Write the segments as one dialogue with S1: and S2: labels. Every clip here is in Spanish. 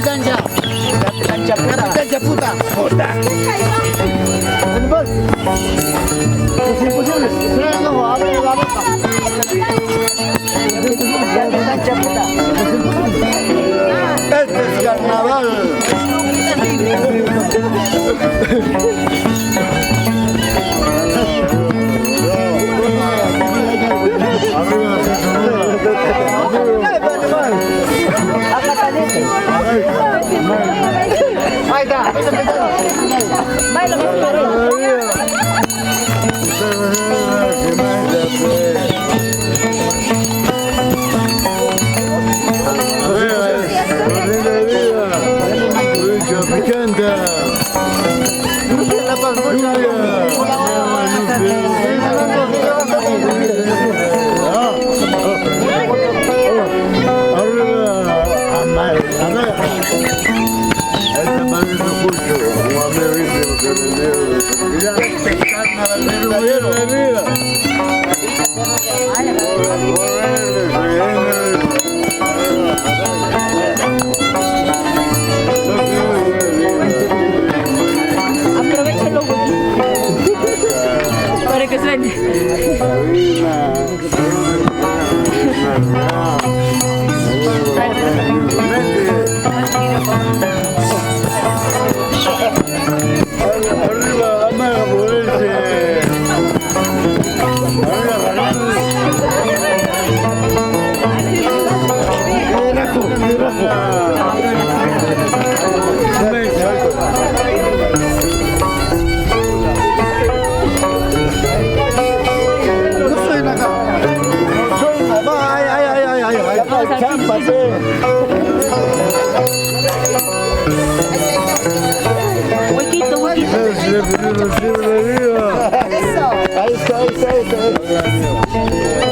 S1: Ganja. Ganja puta. Puta. Es imposible. No, abre la boca. Ganja puta. Este es carnaval. Ahí está. Baila, aprovechenlo para que suene.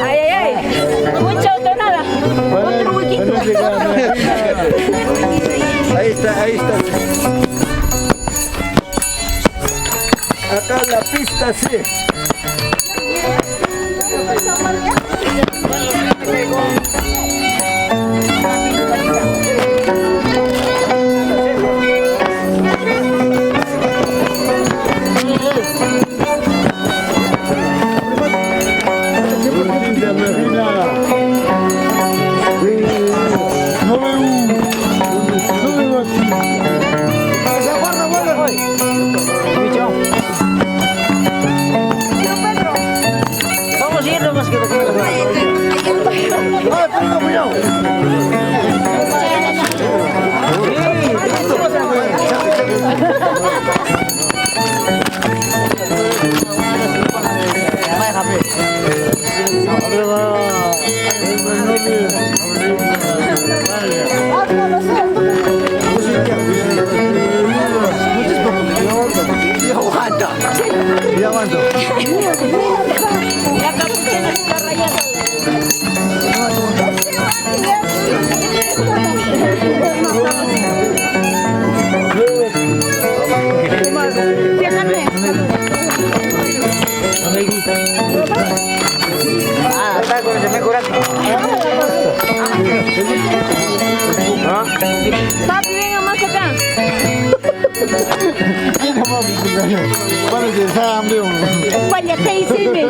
S1: Ay, ay, ay. Mucho o nada. Otro huequito. Ahí está, ahí está. Acá la pista, sí.
S2: Papi, venga más acá. Vaya, ¿qué hiciste?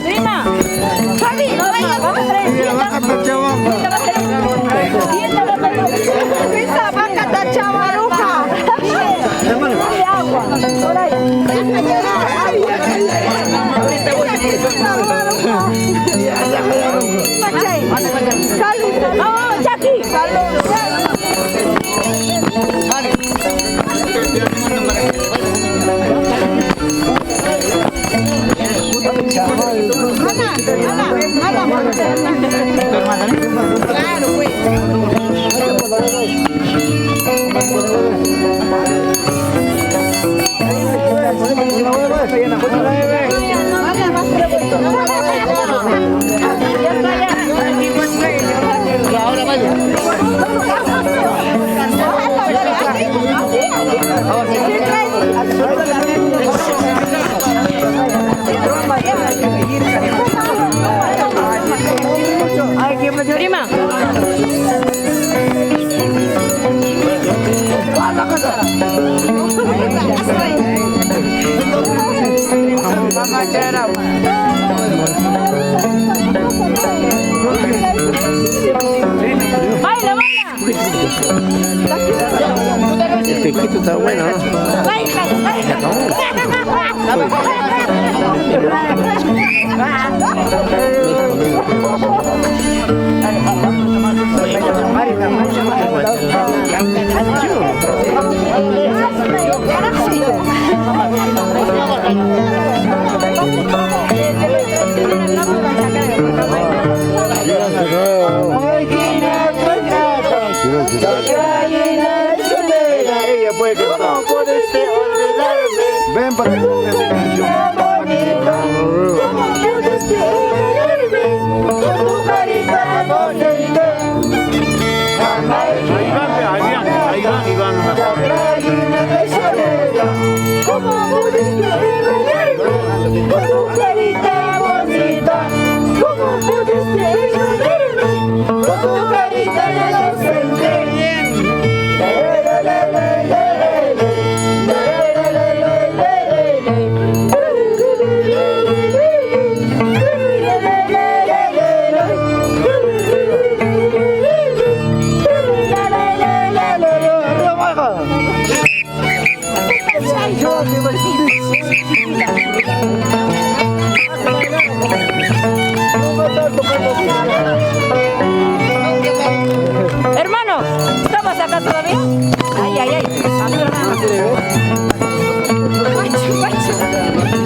S2: Prima, Fabi, no vayas, vamos a traer. Esa vaca está chavaruja. Dale agua, por ahí. Salud, vamos, Jackie. Claro, pues.
S3: Ahora vaya.
S2: Prima. Baila, baila.
S4: El piquito está bueno, ¿no? Ella puede cantar. No puedes olvidarme. Ven para que te canción. ¿Cómo puedes olvidarme? Con tu carita bonita. Ahí van. ¿Cómo puedes olvidarme? Con tu carita bonita. ¿Cómo puedes olvidarme? Con tu carita inocente.
S2: Hermano, ¿estamos acá todavía? Ay.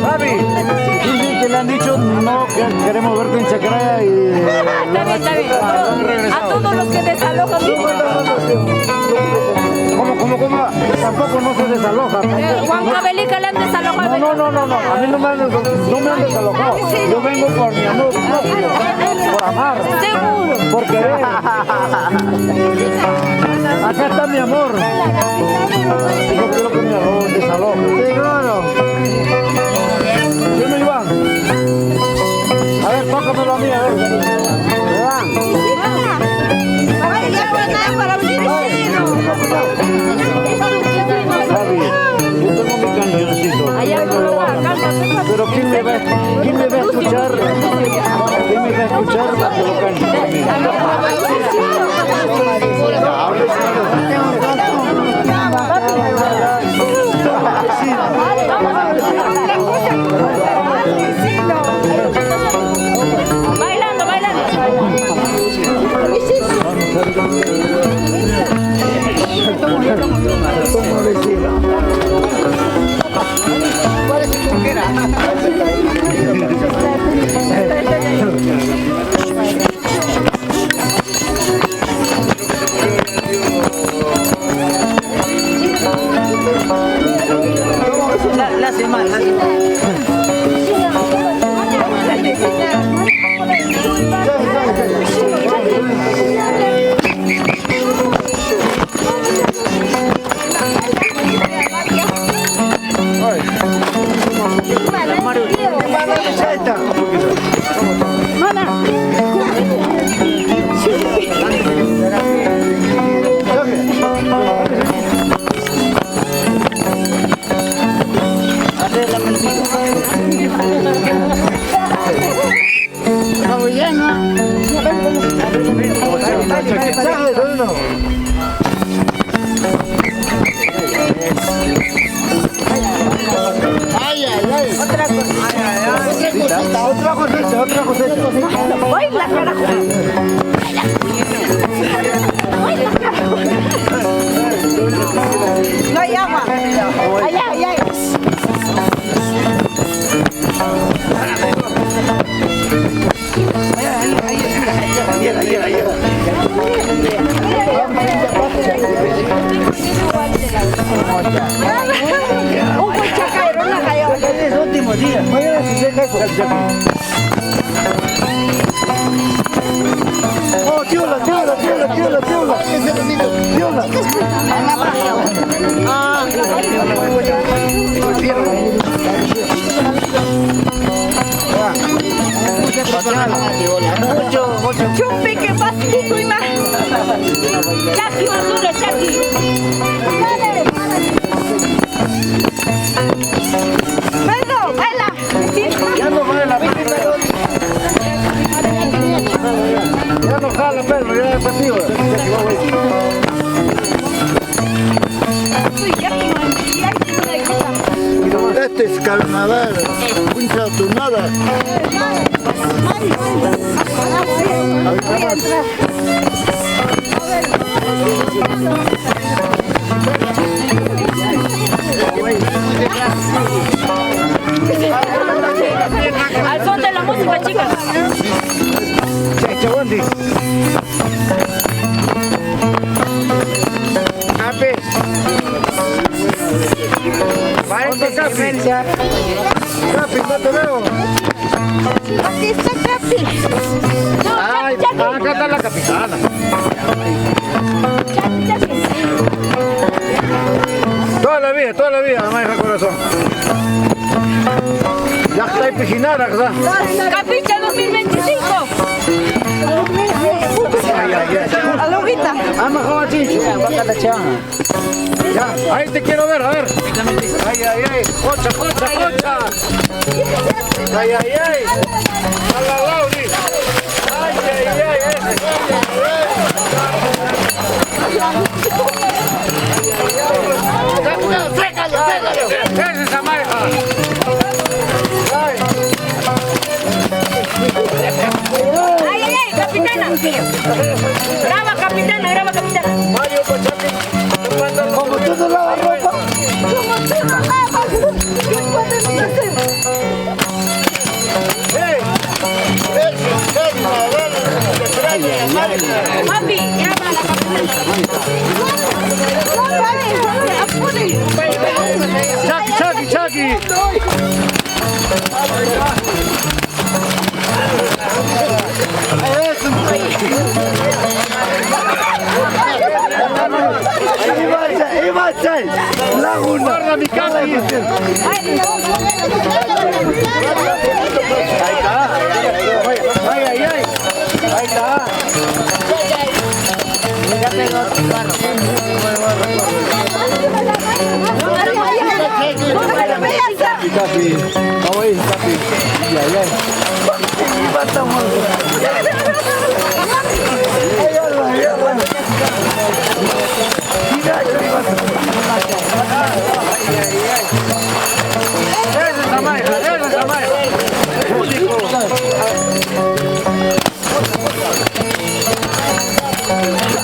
S4: Papi, sí, que le han dicho no, que queremos verte en Chacraya y...
S2: Está bien. A todos los que desalojan.
S4: ¿Cómo? Tampoco no se desaloja.
S2: Juan Cabelica le han desalojado.
S4: No. A mí no me han desalojado. Yo vengo por mi amor propio. Por amar.
S2: Seguro.
S4: Por querer. Acá está mi amor. No quiero que me desaloje. Seguro. ¿Sí, Iván? A ver, tócamelo a mí, a ver. ¿Verdad? Como vecino.
S3: La semana.
S2: Otra cosecha. Baila, carajo. Baila, carajo. No hay agua. Allá, allá. Un huachacairo, una cayó.
S3: Es el último día.
S4: Mañana se seca eso. Oh, tiola.
S2: Chupi, que pasito y más. Chaki, basura, Chaki. Pedro, baila.
S4: Ya no baila, ya no jala, Pedro, ya es pasivo. Este es carnaval, puncha tu nada.
S1: Al son de la música, chicas.
S4: Chachabondi. Capi. Capi, no te veo.
S2: Aquí está Capi.
S4: Ay, acá está la capitana. Toda la vida, mamá hija corazón. Ya está en piscinada, ¿verdad?
S1: Capicha 2025.
S2: A la hojita.
S4: Ama joven, ya, ahí te quiero ver, a ver. Ay, cocha. Ay, a la Lauri. Sécalo. Esa es Amaica.
S1: Ay, capitana. Graba, capitana.
S4: Mario Pachapi, como tú no lavas ropa.
S2: Como tú no lavas, ¿qué podemos hacer?
S1: Papi, graba la capitana.
S4: Chucky. Laguna. Guarda mi casa. Ahí está.
S3: Ya pegó tu carro.
S4: Capi.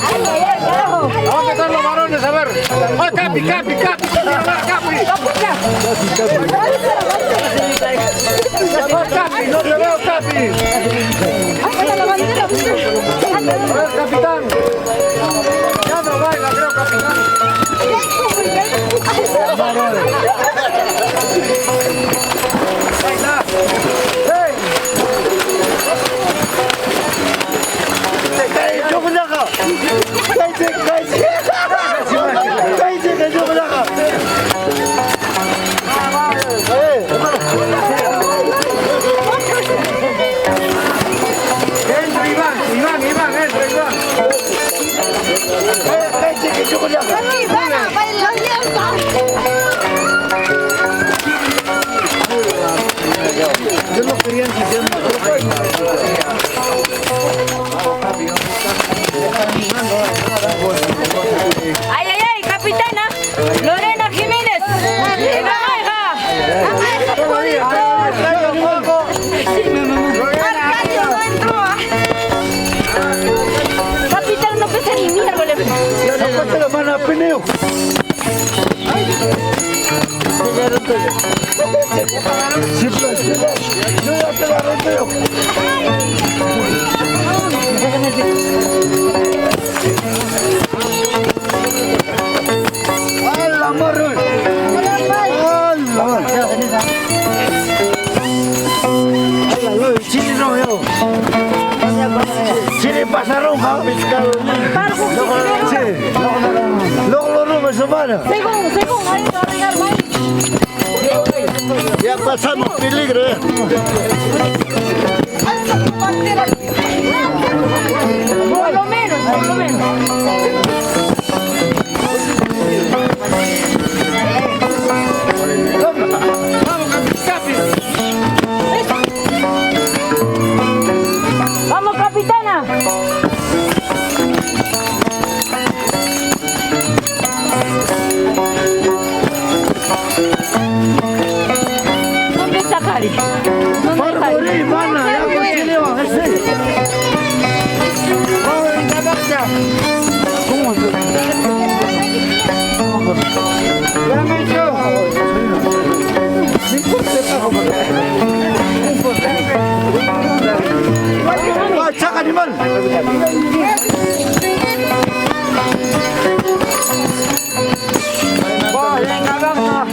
S2: Ay,
S4: Capi, capi, capi. Capi, no te veo, Capi. Capitán. Ya no baila, creo, capitán. Ahí está. ¡Hey! Entra Iván, entra Iván. Yo no quería ensuciar
S1: Ay, ay, ay, capitana. Lorena Jiménez. ¡Venga, capitán, no pesa ni miércoles.
S4: Ya no corte la mano a Peneo. Sí, pues, yo ya te la rompeo. ¡Hala, morro! ¡Hala! Chile no veo. Chile pasa roja. Sí. Luego lo roba esa mano.
S1: Según, ahí va a regar más.
S4: Ya pasamos peligro,
S1: Por lo menos, por lo menos. Vamos, capitana. ¿Dónde está Cari? ¿Dónde está Cari?
S4: Morir, mana, ya con Chile va a ser. Vamos a ir a marcha. ¿Cómo? Ya me echó. No importa. ¡Ah, chaca, animal! Venga, vamos.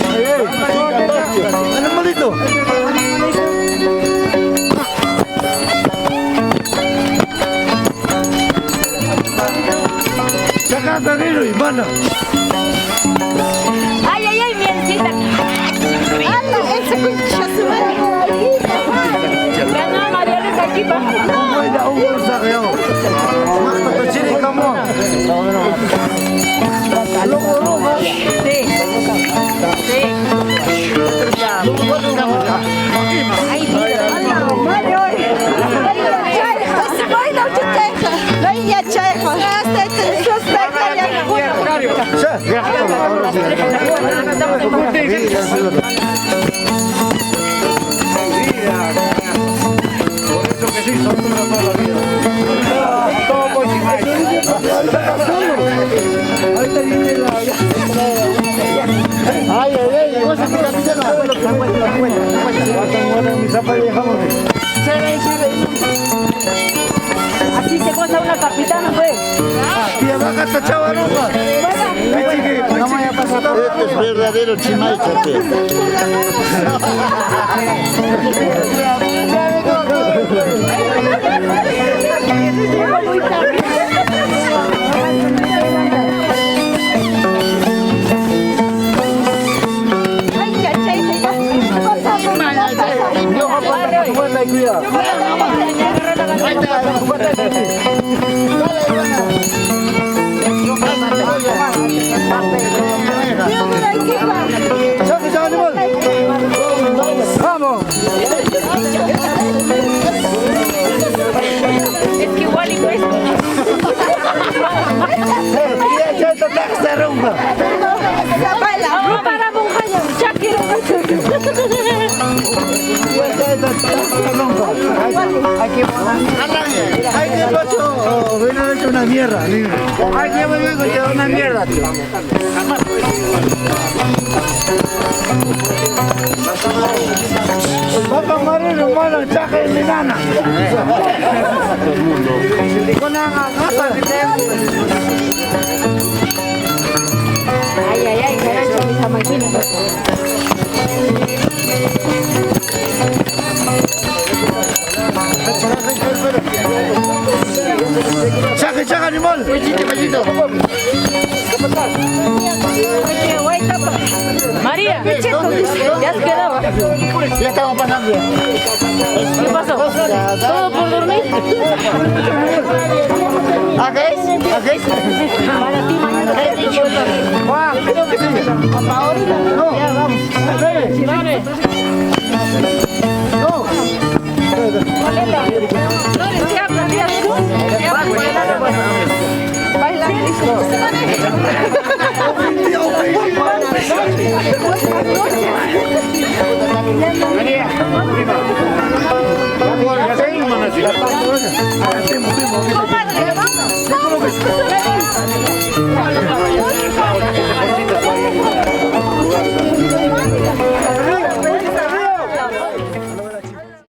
S4: Animalito. Saca Danilo y mana.
S1: Ay, ay, ay, mielcita. Ganó María Luisa aquí, pa.
S4: No hay da un bolsaje. Mata con Chile, camón. Loco, loco.
S1: Sí. Sí. Ay,
S4: Por eso que sí, son una mala vida. Ahorita viene la... Ay, ay, ay, llegó esa capitana. Mi zapa de jamón.
S1: así se goza una capitana, pues.
S4: Y abajo está chavaropa. No me vaya a pasar. Este es verdadero chimaichate. ¡Vamos!
S1: Es que igual y pues. Vamos para Monjaño, ya quiero
S4: Hay que pasó, ven a ver una mierda. mierda. Ay, que me vengo, te da una mierda, tío. Papá marino, hermano, chaja de mi nana. Con la gasa que tengo.
S1: Ay, ay, ay, carancho, esa máquina.
S4: Chaja, chaja, animal. Pechito, pechito.
S1: María, ya se quedaba.
S4: Ya estamos pasando.
S1: ¿Qué pasó? ¿Todo por dormir?
S4: ¿Hacéis? ¿Hacéis?
S1: Para ti mañana.
S4: Juan, ahorita. No, ya vamos. No. María, prima. Vamos, ya seguimos, hermano.